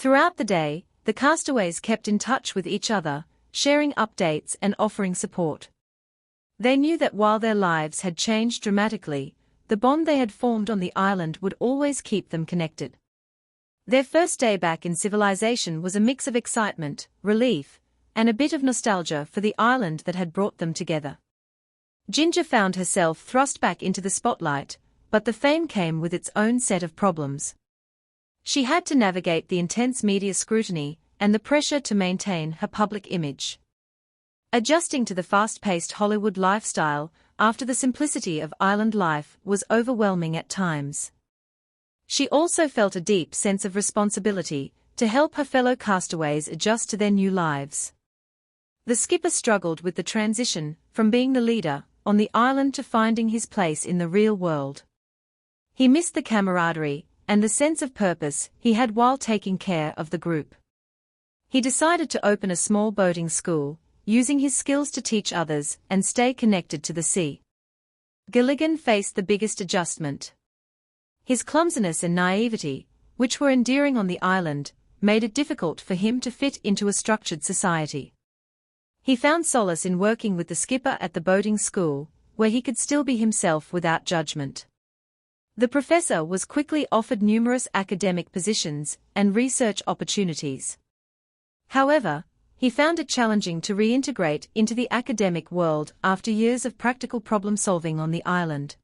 Throughout the day, the castaways kept in touch with each other, sharing updates and offering support. They knew that while their lives had changed dramatically, the bond they had formed on the island would always keep them connected. Their first day back in civilization was a mix of excitement, relief, and a bit of nostalgia for the island that had brought them together. Ginger found herself thrust back into the spotlight, but the fame came with its own set of problems. She had to navigate the intense media scrutiny and the pressure to maintain her public image. Adjusting to the fast-paced Hollywood lifestyle after the simplicity of island life was overwhelming at times. She also felt a deep sense of responsibility to help her fellow castaways adjust to their new lives. The skipper struggled with the transition from being the leader on the island to finding his place in the real world. He missed the camaraderie and the sense of purpose he had while taking care of the group. He decided to open a small boating school, using his skills to teach others and stay connected to the sea. Gilligan faced the biggest adjustment. His clumsiness and naivety, which were endearing on the island, made it difficult for him to fit into a structured society. He found solace in working with the skipper at the boating school, where he could still be himself without judgment. The professor was quickly offered numerous academic positions and research opportunities. However, he found it challenging to reintegrate into the academic world after years of practical problem-solving on the island.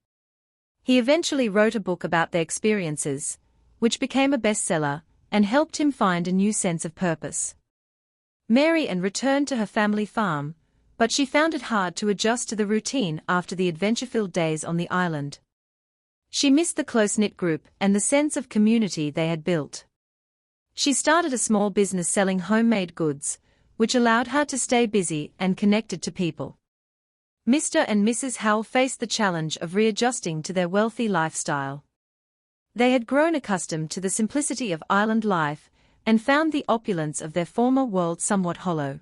He eventually wrote a book about their experiences, which became a bestseller and helped him find a new sense of purpose. Mary Ann returned to her family farm, but she found it hard to adjust to the routine after the adventure-filled days on the island. She missed the close-knit group and the sense of community they had built. She started a small business selling homemade goods, which allowed her to stay busy and connected to people. Mr. and Mrs. Howell faced the challenge of readjusting to their wealthy lifestyle. They had grown accustomed to the simplicity of island life and found the opulence of their former world somewhat hollow.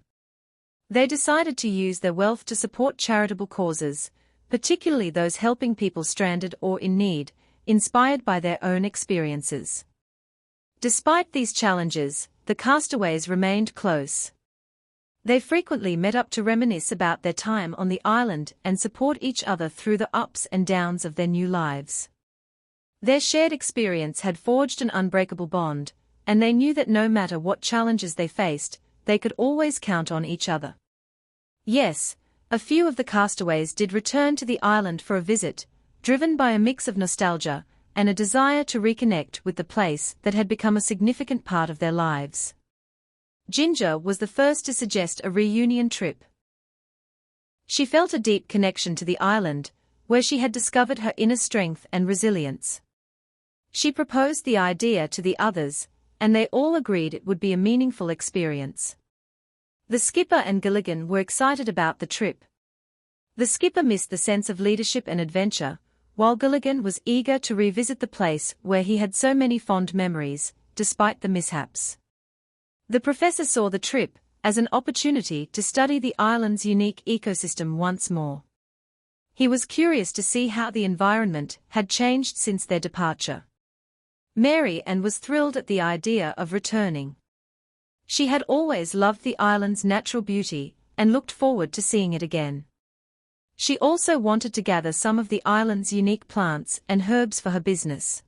They decided to use their wealth to support charitable causes, particularly those helping people stranded or in need, inspired by their own experiences. Despite these challenges, the castaways remained close. They frequently met up to reminisce about their time on the island and support each other through the ups and downs of their new lives. Their shared experience had forged an unbreakable bond, and they knew that no matter what challenges they faced, they could always count on each other. Yes, a few of the castaways did return to the island for a visit, driven by a mix of nostalgia and a desire to reconnect with the place that had become a significant part of their lives. Ginger was the first to suggest a reunion trip. She felt a deep connection to the island, where she had discovered her inner strength and resilience. She proposed the idea to the others, and they all agreed it would be a meaningful experience. The skipper and Gilligan were excited about the trip. The skipper missed the sense of leadership and adventure, while Gilligan was eager to revisit the place where he had so many fond memories, despite the mishaps. The professor saw the trip as an opportunity to study the island's unique ecosystem once more. He was curious to see how the environment had changed since their departure. Mary Ann was thrilled at the idea of returning. She had always loved the island's natural beauty and looked forward to seeing it again. She also wanted to gather some of the island's unique plants and herbs for her business.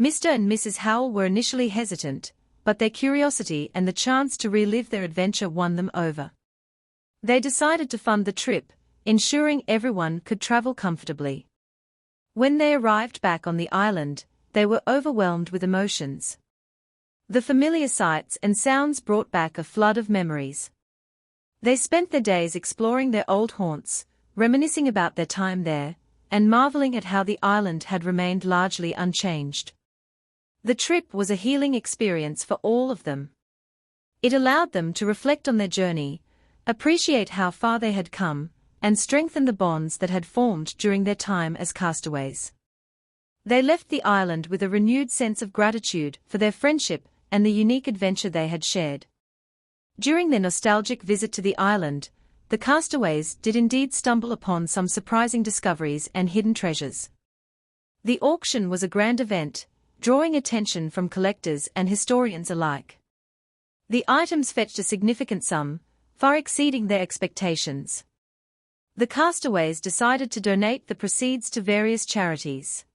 Mr. and Mrs. Howell were initially hesitant, but their curiosity and the chance to relive their adventure won them over. They decided to fund the trip, ensuring everyone could travel comfortably. When they arrived back on the island, they were overwhelmed with emotions. The familiar sights and sounds brought back a flood of memories. They spent their days exploring their old haunts, reminiscing about their time there, and marveling at how the island had remained largely unchanged. The trip was a healing experience for all of them. It allowed them to reflect on their journey, appreciate how far they had come, and strengthen the bonds that had formed during their time as castaways. They left the island with a renewed sense of gratitude for their friendship and the unique adventure they had shared. During their nostalgic visit to the island, the castaways did indeed stumble upon some surprising discoveries and hidden treasures. The auction was a grand event, drawing attention from collectors and historians alike. The items fetched a significant sum, far exceeding their expectations. The castaways decided to donate the proceeds to various charities.